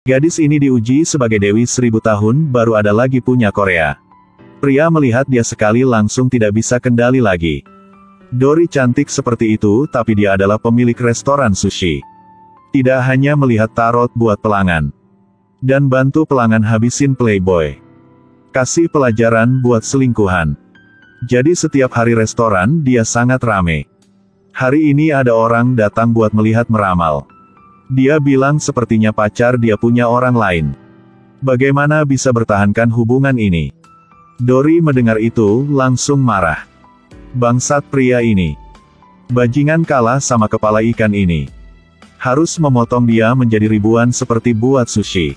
Gadis ini diuji sebagai Dewi 1000 tahun baru ada lagi punya Korea. Pria melihat dia sekali langsung tidak bisa kendali lagi. Dory cantik seperti itu tapi dia adalah pemilik restoran sushi. Tidak hanya melihat tarot buat pelanggan. Dan bantu pelanggan habisin Playboy. Kasih pelajaran buat selingkuhan. Jadi setiap hari restoran dia sangat rame. Hari ini ada orang datang buat melihat meramal. Dia bilang sepertinya pacar dia punya orang lain. Bagaimana bisa bertahankan hubungan ini? Dory mendengar itu, langsung marah. Bangsat pria ini. Bajingan kalah sama kepala ikan ini. Harus memotong dia menjadi ribuan seperti buat sushi.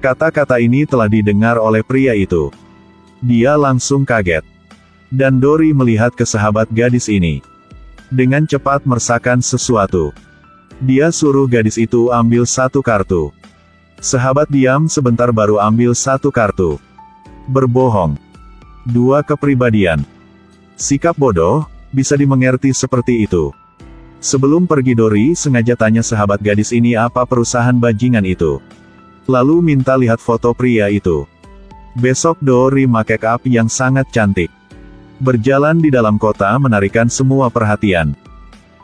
Kata-kata ini telah didengar oleh pria itu. Dia langsung kaget. Dan Dory melihat ke sahabat gadis ini. Dengan cepat meresahkan sesuatu. Dia suruh gadis itu ambil satu kartu. Sahabat diam sebentar baru ambil satu kartu. Berbohong. 2 kepribadian. Sikap bodoh, bisa dimengerti seperti itu. Sebelum pergi Dory sengaja tanya sahabat gadis ini apa perusahaan bajingan itu. Lalu minta lihat foto pria itu. Besok Dory make up yang sangat cantik. Berjalan di dalam kota menarikkan semua perhatian.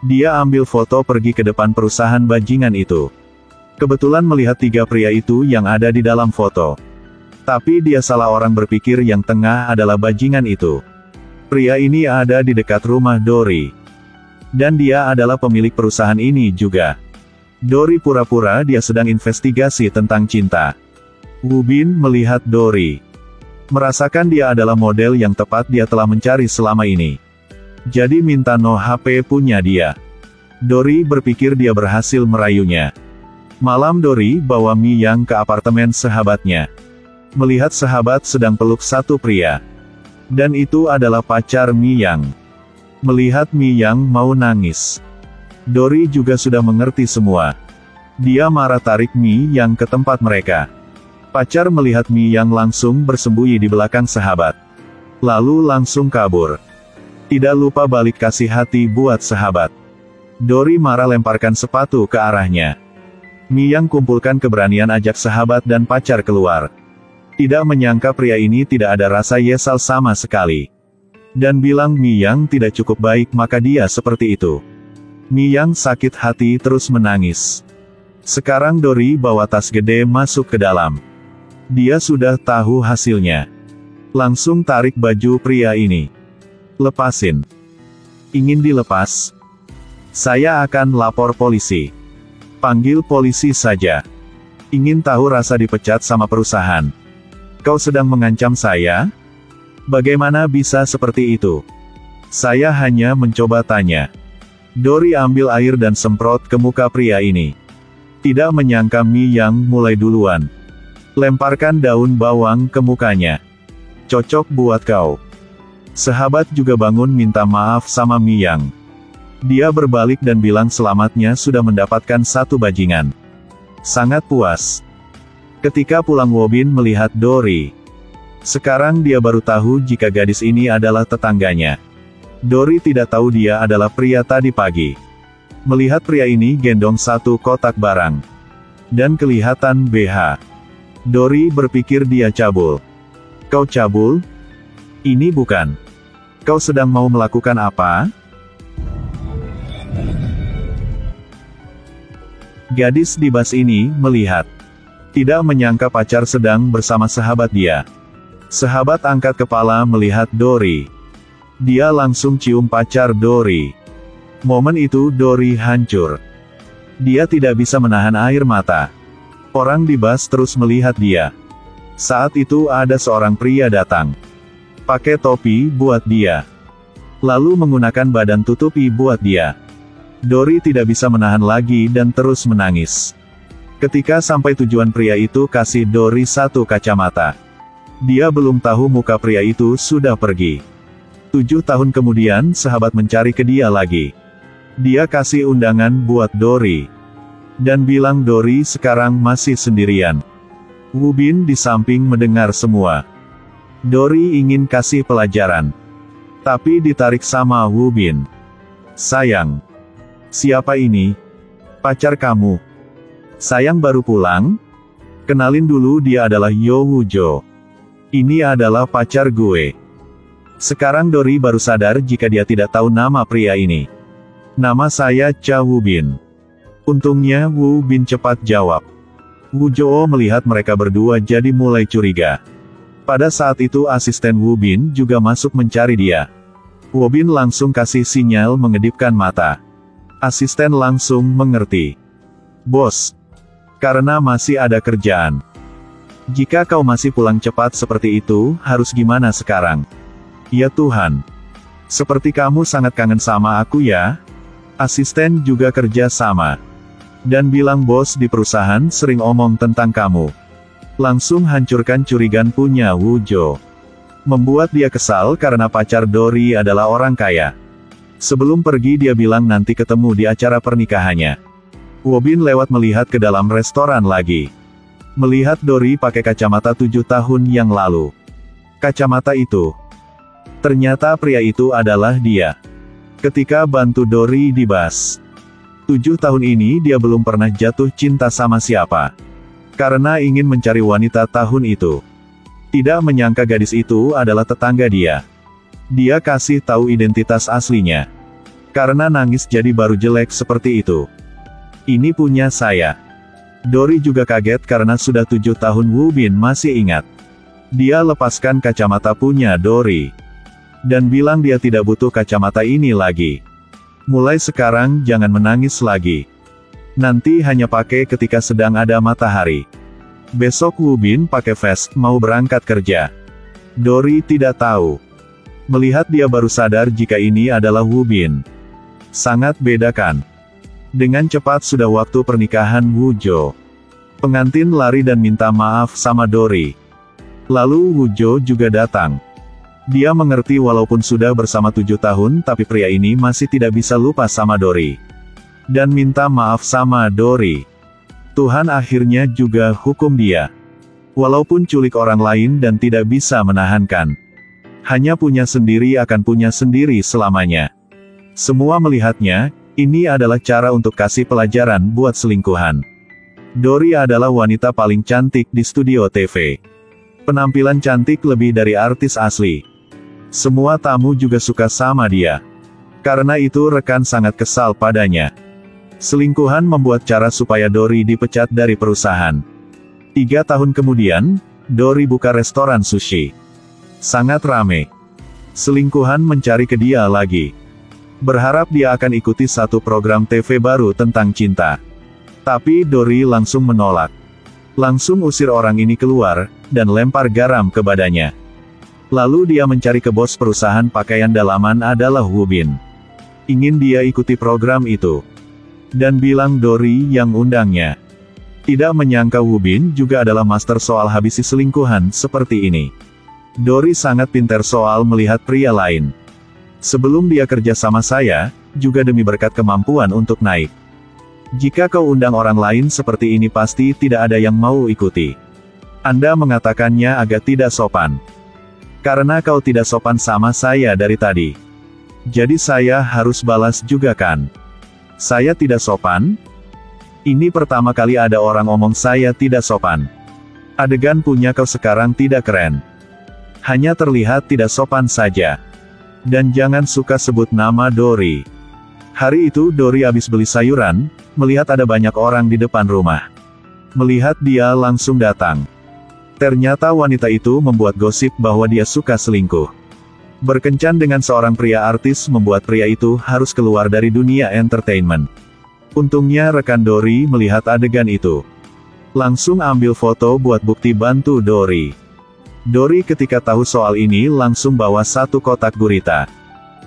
Dia ambil foto pergi ke depan perusahaan bajingan itu. Kebetulan melihat 3 pria itu yang ada di dalam foto. Tapi dia salah orang berpikir yang tengah adalah bajingan itu. Pria ini ada di dekat rumah Dory. Dan dia adalah pemilik perusahaan ini juga. Dory pura-pura dia sedang investigasi tentang cinta. Woo Bin melihat Dory. Merasakan dia adalah model yang tepat dia telah mencari selama ini. Jadi minta no HP punya dia. Dory berpikir dia berhasil merayunya. Malam Dory bawa Mi Yang ke apartemen sahabatnya. Melihat sahabat sedang peluk satu pria. Dan itu adalah pacar Mi Yang. Melihat Mi Yang mau nangis. Dory juga sudah mengerti semua. Dia marah tarik Mi Yang ke tempat mereka. Pacar melihat Mi Yang langsung bersembunyi di belakang sahabat. Lalu langsung kabur. Tidak lupa balik kasih hati buat sahabat. Dory marah lemparkan sepatu ke arahnya. Mi Yang kumpulkan keberanian ajak sahabat dan pacar keluar. Tidak menyangka pria ini tidak ada rasa yesal sama sekali. Dan bilang Mi Yang tidak cukup baik maka dia seperti itu. Mi Yang sakit hati terus menangis. Sekarang Dory bawa tas gede masuk ke dalam. Dia sudah tahu hasilnya. Langsung tarik baju pria ini. Lepasin. Ingin dilepas? Saya akan lapor polisi. Panggil polisi saja. Ingin tahu rasa dipecat sama perusahaan? Kau sedang mengancam saya? Bagaimana bisa seperti itu? Saya hanya mencoba tanya. Dory ambil air dan semprot ke muka pria ini. Tidak menyangka Mi Yang mulai duluan. Lemparkan daun bawang ke mukanya. Cocok buat kau. Sahabat juga bangun minta maaf sama Mi Yang. Dia berbalik dan bilang selamatnya sudah mendapatkan satu bajingan. Sangat puas. Ketika pulang Woo Bin melihat Dory. Sekarang dia baru tahu jika gadis ini adalah tetangganya. Dory tidak tahu dia adalah pria tadi pagi. Melihat pria ini gendong satu kotak barang. Dan kelihatan BH. Dory berpikir dia cabul. Kau cabul? Ini bukan. Kau sedang mau melakukan apa? Gadis di bus ini melihat. Tidak menyangka pacar sedang bersama sahabat dia. Sahabat angkat kepala melihat Dory. Dia langsung cium pacar Dory. Momen itu Dory hancur. Dia tidak bisa menahan air mata. Orang di bus terus melihat dia. Saat itu ada seorang pria datang. Pakai topi buat dia. Lalu menggunakan badan tutupi buat dia. Dory tidak bisa menahan lagi dan terus menangis. Ketika sampai tujuan pria itu kasih Dory satu kacamata. Dia belum tahu muka pria itu sudah pergi. 7 tahun kemudian sahabat mencari ke dia lagi. Dia kasih undangan buat Dory. Dan bilang Dory sekarang masih sendirian. Woo Bin di samping mendengar semua. Dory ingin kasih pelajaran. Tapi ditarik sama Woo Bin. Sayang. Siapa ini? Pacar kamu. Sayang baru pulang? Kenalin dulu, dia adalah Yo Woo-jo. Ini adalah pacar gue. Sekarang Dori baru sadar jika dia tidak tahu nama pria ini. Nama saya Cha Woo-bin. Untungnya Woo-bin cepat jawab. Woo-jo melihat mereka berdua jadi mulai curiga. Pada saat itu asisten Woo-bin juga masuk mencari dia. Woo-bin langsung kasih sinyal mengedipkan mata. Asisten langsung mengerti. Bos. Karena masih ada kerjaan. Jika kau masih pulang cepat seperti itu, harus gimana sekarang? Ya Tuhan. Seperti kamu sangat kangen sama aku ya? Asisten juga kerja sama. Dan bilang bos di perusahaan sering omong tentang kamu. Langsung hancurkan curigaan punya Woo-jo. Membuat dia kesal karena pacar Dori adalah orang kaya. Sebelum pergi dia bilang nanti ketemu di acara pernikahannya. Woo-bin lewat melihat ke dalam restoran lagi. Melihat Dori pakai kacamata 7 tahun yang lalu. Kacamata itu. Ternyata pria itu adalah dia. Ketika bantu Dori di bus. 7 tahun ini dia belum pernah jatuh cinta sama siapa. Karena ingin mencari wanita tahun itu. Tidak menyangka gadis itu adalah tetangga dia. Dia kasih tahu identitas aslinya. Karena nangis jadi baru jelek seperti itu. Ini punya saya. Dori juga kaget karena sudah 7 tahun Woo-bin masih ingat. Dia lepaskan kacamata punya Dori. Dan bilang dia tidak butuh kacamata ini lagi. Mulai sekarang jangan menangis lagi. Nanti hanya pakai ketika sedang ada matahari. Besok Woo-bin pakai vest mau berangkat kerja. Dori tidak tahu. Melihat dia baru sadar jika ini adalah Woo-bin. Sangat beda kan? Dengan cepat sudah waktu pernikahan Woo-jo. Pengantin lari dan minta maaf sama Dori. Lalu Woo-jo juga datang. Dia mengerti walaupun sudah bersama 7 tahun tapi pria ini masih tidak bisa lupa sama Dori. Dan minta maaf sama Dori. Tuhan akhirnya juga hukum dia. Walaupun culik orang lain dan tidak bisa menahankan. Hanya punya sendiri akan punya sendiri selamanya. Semua melihatnya. Ini adalah cara untuk kasih pelajaran buat selingkuhan. Dori adalah wanita paling cantik di studio TV. Penampilan cantik lebih dari artis asli. Semua tamu juga suka sama dia. Karena itu rekan sangat kesal padanya. Selingkuhan membuat cara supaya Dori dipecat dari perusahaan. 3 tahun kemudian, Dori buka restoran sushi. Sangat rame. Selingkuhan mencari ke dia lagi. Berharap dia akan ikuti satu program TV baru tentang cinta. Tapi Dori langsung menolak. Langsung usir orang ini keluar, dan lempar garam ke badannya. Lalu dia mencari ke bos perusahaan pakaian dalaman adalah Woo-bin. Ingin dia ikuti program itu. Dan bilang Dori yang undangnya. Tidak menyangka Woo-bin juga adalah master soal habisi selingkuhan seperti ini. Dori sangat pintar soal melihat pria lain. Sebelum dia kerja sama saya, juga demi berkat kemampuan untuk naik. Jika kau undang orang lain seperti ini pasti tidak ada yang mau ikuti. Anda mengatakannya agak tidak sopan. Karena kau tidak sopan sama saya dari tadi. Jadi saya harus balas juga kan? Saya tidak sopan? Ini pertama kali ada orang omong saya tidak sopan. Adegan punya kau sekarang tidak keren. Hanya terlihat tidak sopan saja. Dan jangan suka sebut nama Dori. Hari itu Dori habis beli sayuran, melihat ada banyak orang di depan rumah. Melihat dia langsung datang. Ternyata wanita itu membuat gosip bahwa dia suka selingkuh. Berkencan dengan seorang pria artis membuat pria itu harus keluar dari dunia entertainment. Untungnya rekan Dori melihat adegan itu. Langsung ambil foto buat bukti bantu Dori. Dori ketika tahu soal ini langsung bawa 1 kotak gurita.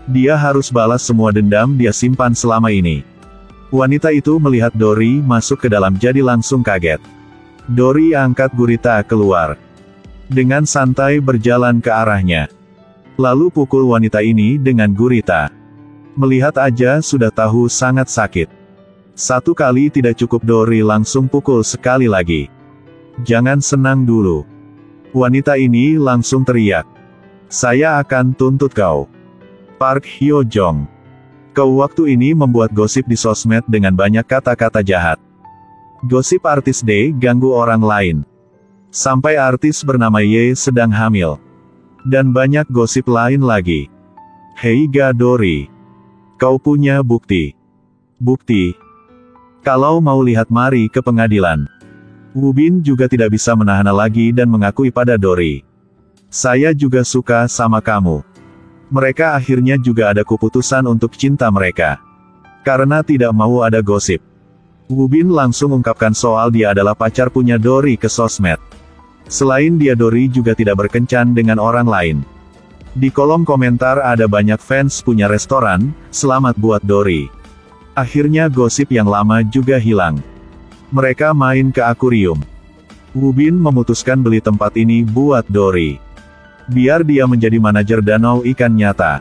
Dia harus balas semua dendam dia simpan selama ini. Wanita itu melihat Dori masuk ke dalam jadi langsung kaget. Dori angkat gurita keluar. Dengan santai berjalan ke arahnya. Lalu pukul wanita ini dengan gurita. Melihat aja sudah tahu sangat sakit. 1 kali tidak cukup Dori langsung pukul sekali lagi. Jangan senang dulu. Wanita ini langsung teriak. Saya akan tuntut kau. Park Hyo Jong. Kau waktu ini membuat gosip di sosmed dengan banyak kata-kata jahat. Gosip artis D ganggu orang lain. Sampai artis bernama Y sedang hamil. Dan banyak gosip lain lagi. Heiga Dori. Kau punya bukti? Bukti? Kalau mau lihat mari ke pengadilan. Woo-bin juga tidak bisa menahan lagi dan mengakui pada Dori. Saya juga suka sama kamu. Mereka akhirnya juga ada keputusan untuk cinta mereka. Karena tidak mau ada gosip. Woo-bin langsung ungkapkan soal dia adalah pacar punya Dori ke sosmed. Selain dia Dori juga tidak berkencan dengan orang lain. Di kolom komentar ada banyak fans punya restoran, selamat buat Dori. Akhirnya gosip yang lama juga hilang. Mereka main ke akuarium. Woo-bin memutuskan beli tempat ini buat Dori. Biar dia menjadi manajer danau ikan nyata.